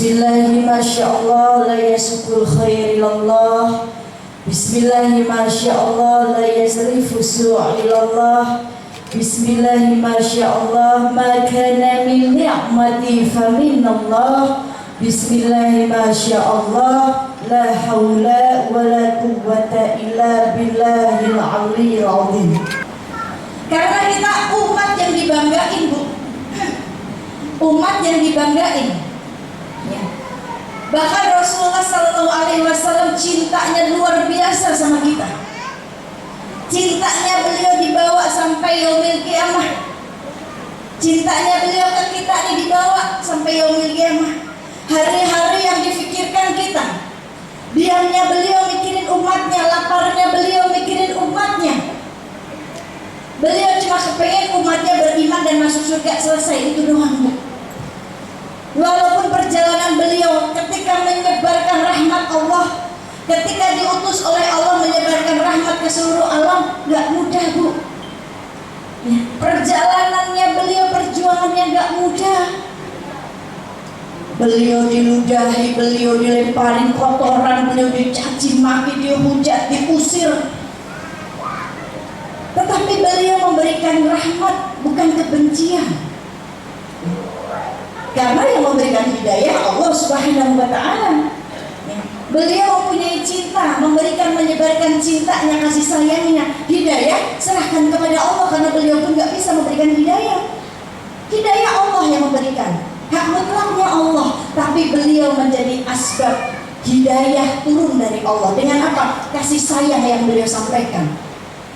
Bismillahi masyaallah la yasukul khair ilallah. Bismillahi masyaallah la yasrifu su' ilallah. Bismillahi masyaallah ma kana min ni'mati fa minallah. Bismillahi masyaallah la haula wa la quwwata illa billahil aliyyil azim. Karena kita umat yang dibanggain, Bu. Umat yang dibanggain. Ya. Bahkan Rasulullah SAW cintanya luar biasa sama kita. Cintanya beliau dibawa sampai yaumil qiyamah. Cintanya beliau ke kita ini dibawa sampai yaumil qiyamah. Hari-hari yang difikirkan kita. Diamnya beliau mikirin umatnya, laparnya beliau mikirin umatnya. Beliau cuma kepengen umatnya beriman dan masuk surga, selesai, itu doang, Bu. Walaupun perjalanan beliau ketika menyebarkan rahmat Allah, ketika diutus oleh Allah menyebarkan rahmat ke seluruh alam, gak mudah, Bu. Ya, perjalanannya beliau, perjuangannya gak mudah. Beliau diludahi, beliau dilemparin kotoran, beliau dicaci maki, dihujat, diusir. Tetapi beliau memberikan rahmat, bukan kebencian. Karena yang memberikan hidayah Allah Subhanahu wa ta'ala. Beliau mempunyai cinta, memberikan, menyebarkan cintanya, kasih sayangnya. Hidayah serahkan kepada Allah, karena beliau pun gak bisa memberikan hidayah. Hidayah Allah yang memberikan, hak mutlaknya Allah. Tapi beliau menjadi asbab hidayah turun dari Allah. Dengan apa? Kasih sayang yang beliau sampaikan,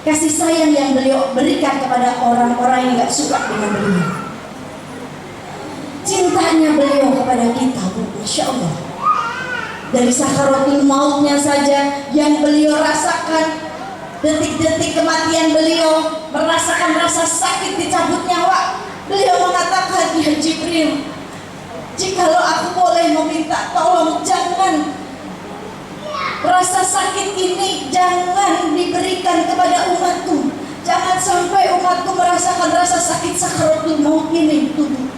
kasih sayang yang beliau berikan kepada orang-orang yang gak suka dengan beliau. Cintanya beliau kepada kita, Bu, Masya Allah. Dari sakaratul mautnya saja yang beliau rasakan, detik-detik kematian beliau, merasakan rasa sakit dicabut nyawa. Beliau mengatakan, ya Jibril, jikalau aku boleh meminta tolong, jangan rasa sakit ini jangan diberikan kepada umatku. Jangan sampai umatku merasakan rasa sakit sakaratul maut ini, tubuh.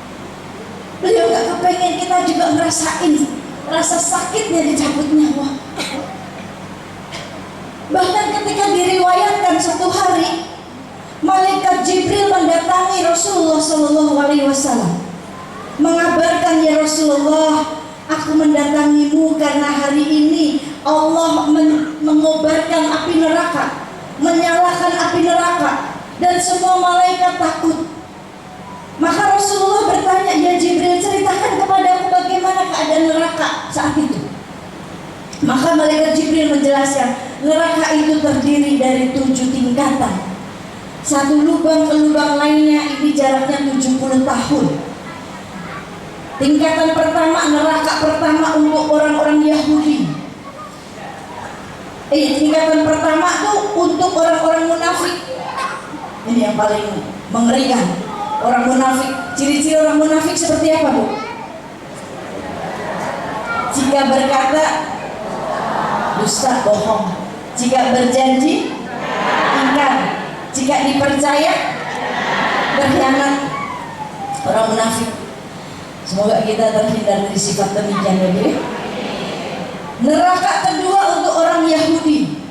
Beliau gak kepengen kita juga ngerasain rasa sakitnya dicabut nyawa. Bahkan ketika diriwayatkan satu hari malaikat Jibril mendatangi Rasulullah SAW, mengabarkan, ya Rasulullah, aku mendatangimu karena hari ini Allah mengobarkan api neraka, menyalakan api neraka, dan semua malaikat takut. Maka Rasulullah bertanya, ya Jibril, ceritakan kepadaku bagaimana keadaan neraka saat itu. Maka malaikat Jibril menjelaskan, neraka itu terdiri dari 7 tingkatan. Satu lubang ke lubang lainnya ini jaraknya 70 tahun. Tingkatan pertama, neraka pertama untuk orang-orang Yahudi. Tingkatan pertama itu untuk orang-orang munafik. Ini yang paling mengerikan. Orang munafik, ciri-ciri orang munafik seperti apa, Bu? Jika berkata dusta, bohong. Jika berjanji, ingkar. Jika dipercaya, berkhianat. Orang munafik. Semoga kita terhindar dari sifat demikian, ya. Neraka kedua untuk orang Yahudi.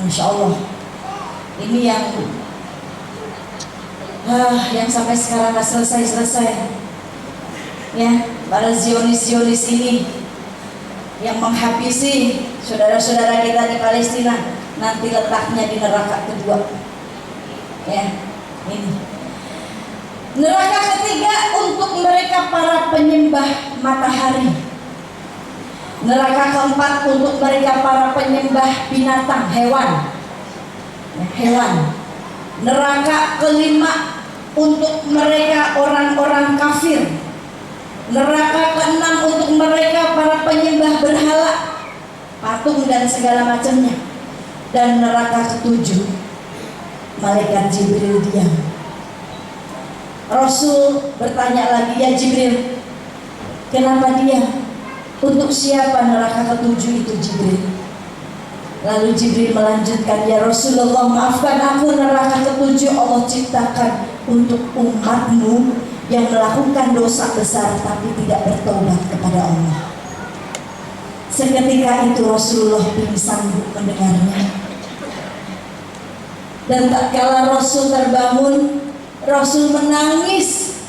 Masya Allah. Ini yang sampai sekarang gak selesai-selesai. Ya, para Zionis ini yang menghabisi saudara-saudara kita di Palestina, nanti letaknya di neraka kedua. Ya, ini. Neraka ketiga untuk mereka para penyembah matahari. Neraka keempat untuk mereka para penyembah binatang, hewan. Ya, hewan. Neraka kelima untuk mereka orang-orang kafir. Neraka keenam untuk mereka para penyembah berhala, patung dan segala macamnya. Dan neraka ketujuh, malaikat Jibril diam. Rasul bertanya lagi, ya Jibril, kenapa diam? Untuk siapa neraka ketujuh itu, Jibril? Lalu Jibril melanjutkan, ya Rasulullah, maafkan aku, neraka ketujuh Allah ciptakan untuk umatmu yang melakukan dosa besar tapi tidak bertobat kepada Allah. Seketika itu Rasulullah pingsan mendengarnya. Dan tatkala Rasul terbangun, Rasul menangis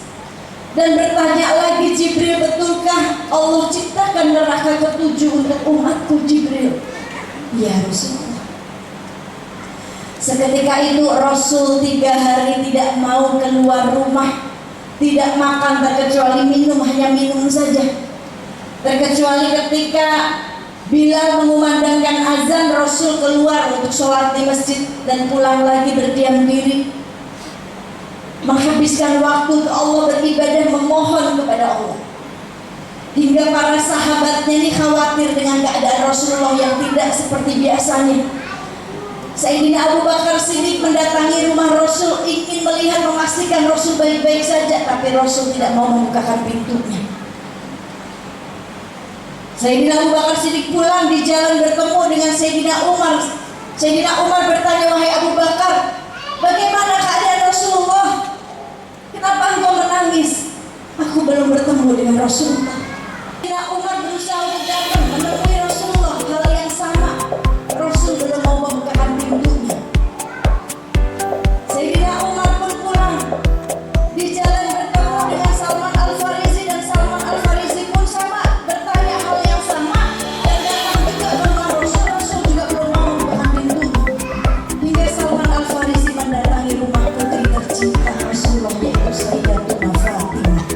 dan bertanya lagi, Jibril, betulkah Allah ciptakan neraka ketujuh untuk umatku, Jibril? Ya Rasulullah. Seketika itu Rasul 3 hari tidak mau keluar rumah, tidak makan terkecuali minum, hanya minum saja. Terkecuali ketika Bilal mengumandangkan azan, Rasul keluar untuk sholat di masjid dan pulang lagi berdiam diri, menghabiskan waktu ke Allah, beribadah, memohon kepada Allah. Hingga para sahabatnya ini khawatir dengan keadaan Rasulullah yang tidak seperti biasanya. Sayyidina Abu Bakar Siddiq mendatangi rumah Rasul, ingin melihat, memastikan Rasul baik-baik saja, tapi Rasul tidak mau membukakan pintunya. Sayyidina Abu Bakar Siddiq pulang, di jalan bertemu dengan Sayyidina Umar. Sayyidina Umar bertanya, wahai Abu Bakar, bagaimana keadaan Rasulullah? Kenapa engkau menangis? Aku belum bertemu dengan Rasulullah. Sayyidina Umar berusaha untuk datang menemui Rasulullah, hal yang sama. Rasul belum mau membukakan pintunya. Sayyidina Umar pun pulang, di jalan bertemu dengan Salman Al-Farisi, dan Salman Al-Farisi pun sama, bertanya hal yang sama, dan datang juga ke rumah Rasul. Rasul juga belum mau membukakan pintunya. Hingga Salman Al-Farisi mendatangi rumah putri tercinta Rasulullah, yaitu Sayyidatuna Fatimah.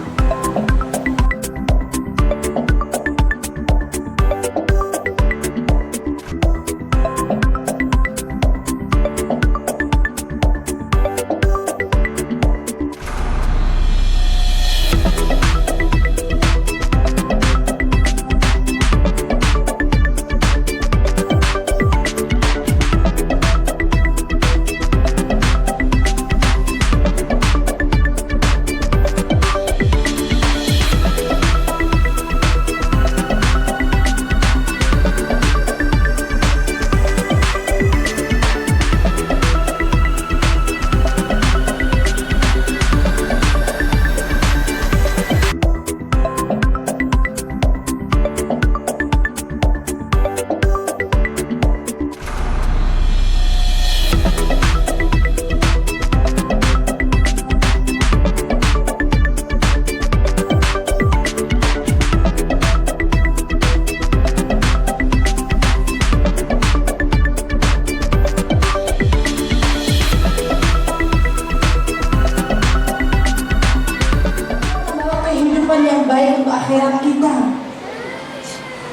Yang baik untuk akhirat kita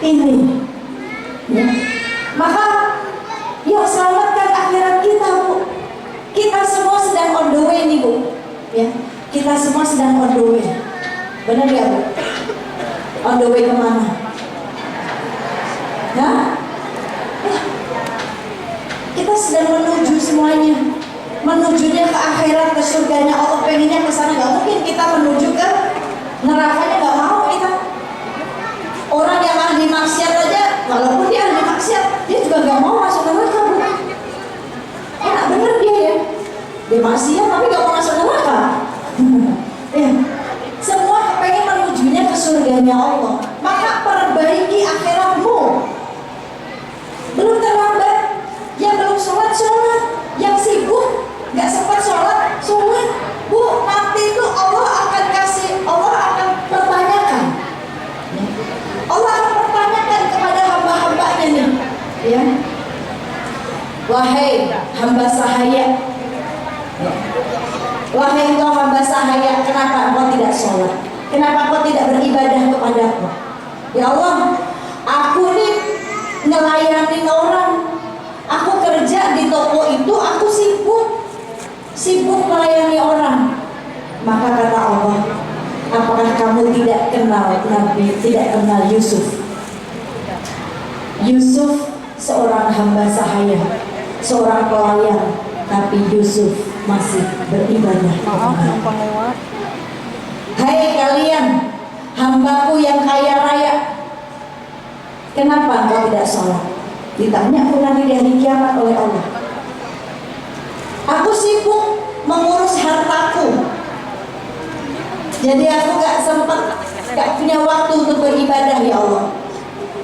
ini, ya. Maka yuk selamatkan akhirat kita, Bu. Kita semua sedang on the way nih, Bu, ya. Kita semua sedang on the way, benar ya, Bu? On the way kemana? Ya? Kita sedang menuju semuanya, menujunya ke akhirat, ke surganya Allah. Pengennya ke sana, nggak mungkin kita menuju ke nerakanya, nggak mau kita. Orang yang ahli maksiat aja, walaupun dia ahli maksiat, dia juga nggak mau masuk neraka, Bu. Enak bener dia ya, dia maksiat tapi nggak mau masuk neraka. Ya, semua kepengen menujunya ke surganya Allah. Maka perbaiki akhiratmu. Belum terlambat. Yang belum sholat, sholat. Yang sibuk nggak sempat sholat, sholat. Bu, nanti itu Allah akan kasih, Allah akan pertanyakan. Allah akan pertanyakan kepada hamba-hambanya nih, ya. Wahai hamba sahaya, ya. Wahai engkau hamba sahaya, kenapa engkau tidak sholat? Kenapa engkau tidak beribadah kepadaku? Ya Allah, aku nih ngelayanin orang. Aku kerja di toko itu, aku sibuk melayani orang. Maka kata Allah, apakah kamu tidak kenal Nabi, tidak kenal Yusuf? Yusuf seorang hamba sahaya, seorang pelayan, tapi Yusuf masih beribadah. Hai kalian, hambaku yang kaya raya, kenapa engkau tidak sholat? Ditanya aku nanti di hari kiamat oleh Allah. Aku sibuk mengurus hartaku, jadi aku gak punya waktu untuk beribadah ya Allah.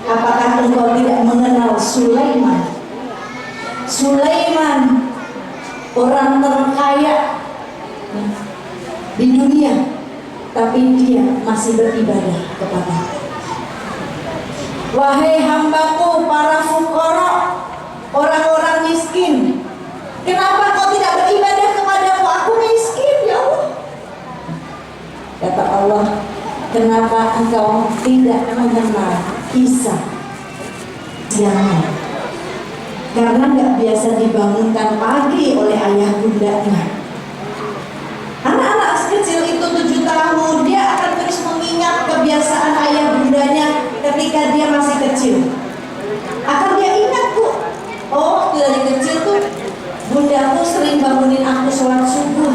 Apakah engkau tidak mengenal Sulaiman? Sulaiman orang terkaya di dunia, tapi dia masih beribadah kepada. Wahai hambaku para fukara, orang-orang miskin, kenapa kau tidak beribadah kepadaku? Aku miskin ya Allah. Kata Allah, kenapa engkau tidak mengenal Isa? Jangan, karena gak biasa dibangunkan pagi oleh ayah bundanya. Anak-anak kecil itu 7 tahun, dia akan terus mengingat kebiasaan ayah bundanya ketika dia masih kecil. Akan dia ingat, Bu, oh waktu dari kecil tuh bundaku sering bangunin aku sholat subuh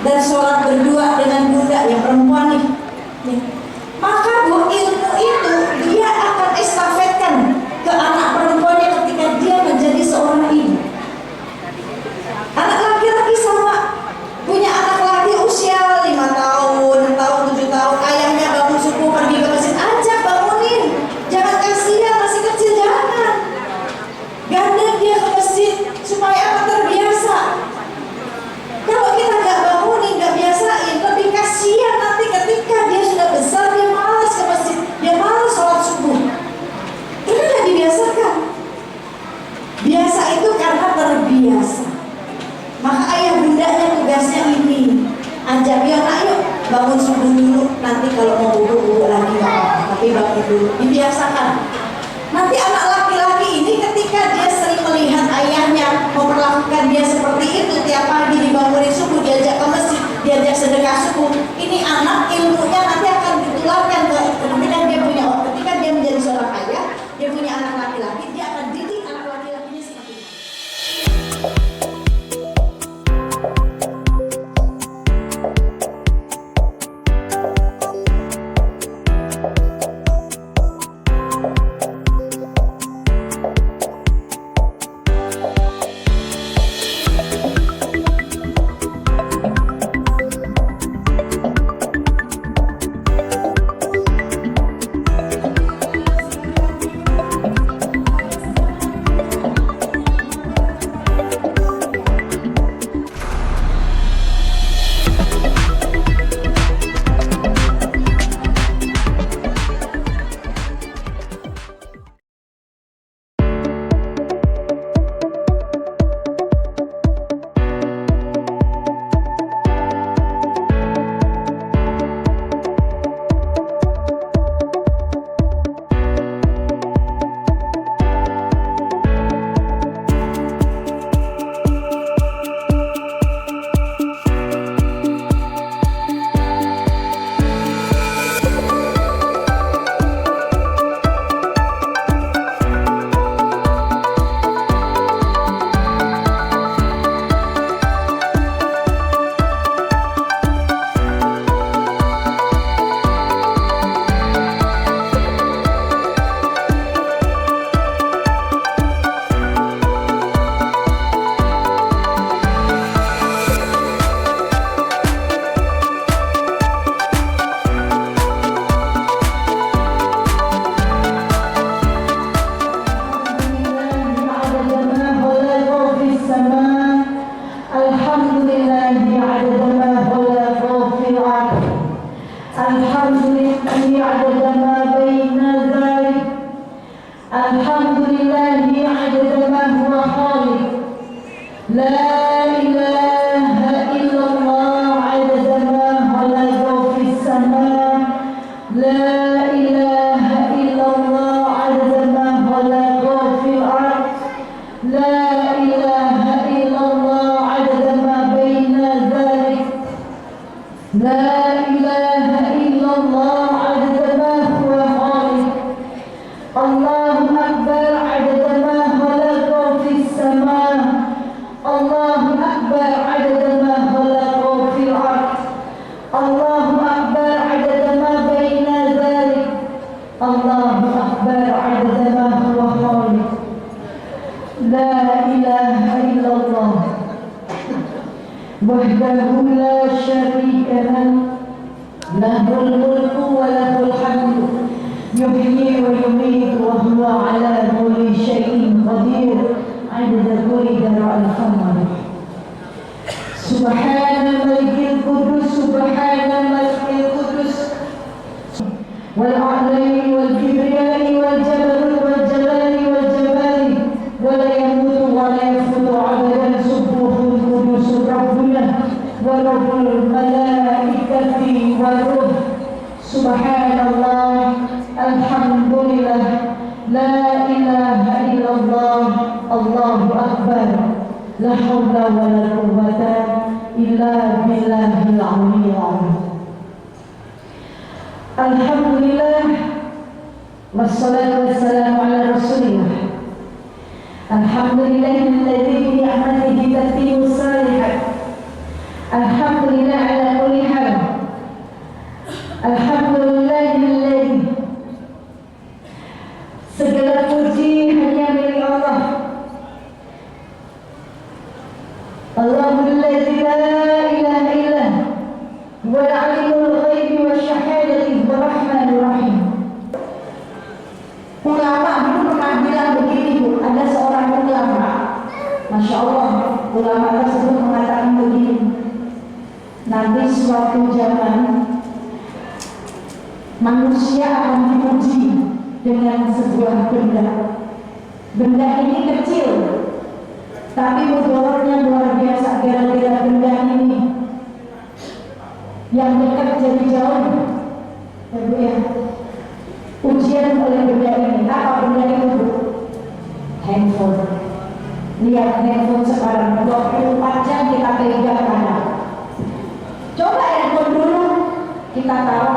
dan sholat berdua dengan bunda yang perempuan nih. Maka Bu, ilmu itu dia akan estafetkan ke anak perempuannya ketika dia menjadi seorang ibu. Anak laki-laki sama, punya anak laki usia 5 tahun, 6 tahun, 7 tahun, ayahnya bangun subuh pergi ke masjid, ajak bangunin, jangan kasihan masih kecil, jangan. Gandeng dia ke masjid supaya anak terbiasa. Kalau kita gak bangunin, gak biasain, lebih kasihan nanti ketika dia sudah besar, dia malas ke masjid, dia malas sholat subuh. Karena gak dibiasakan. Biasa itu karena terbiasa. Maka ayah bundanya tugasnya ini, ajak dia, ayo bangun subuh dulu, nanti kalau mau wudhu lagi gak apa-apa, tapi bangun dulu, dibiasakan. Nanti anak laki-laki ini ketika dia sering melihat ayahnya memperlakukan dia seperti itu, tiap pagi dibangunin subuh, diajak ke masjid, diajak sedekah subuh, ini anak ilmunya nanti akan ditularkan ketika dia menjadi seorang ayah, dia punya anak laki-laki, dia akan didik anak laki-lakinya seperti itu. وحده لا شريك له له الملك وله الحمد يحيي ويميت وهو على كل شيء قدير عدد كل ذرع القمر سبحان الملك القدوس سبحان الملك القدوس والأعلى والكبرياء والجبروت والجلال والجمال ولا يموت ولا يفوت عبدا سبوح القدوس ربنا ورب الملائكة والروح سبحان الله الحمد لله لا إله إلا الله الله أكبر لا حول ولا قوة إلا بالله العلي العظيم الحمد لله والصلاة والسلام على رسول الله الحمد لله الذي بنعمته تتم الصالحات الحمد لله على كل حال الحمد لله الذي segala puji hanya milik Allah Allahul ladzi la ilaha illa wal alimul ghaibi wasyahadati warahmanur rahim. Ulama dulu pernah bilang begini Bu, ada seorang ulama, Masya Allah, ulama tersebut mengatakan begini, nanti suatu zaman manusia akan diuji dengan sebuah benda. Benda ini kecil, tapi mudaratnya luar biasa. Gara-gara benda ini yang dekat jadi jauh, ya Bu ya. Ujian oleh benda ini. Apa benda itu Bu? Handphone. Lihat handphone sekarang 24 jam kita pegang kanan. Coba handphone dulu kita taruh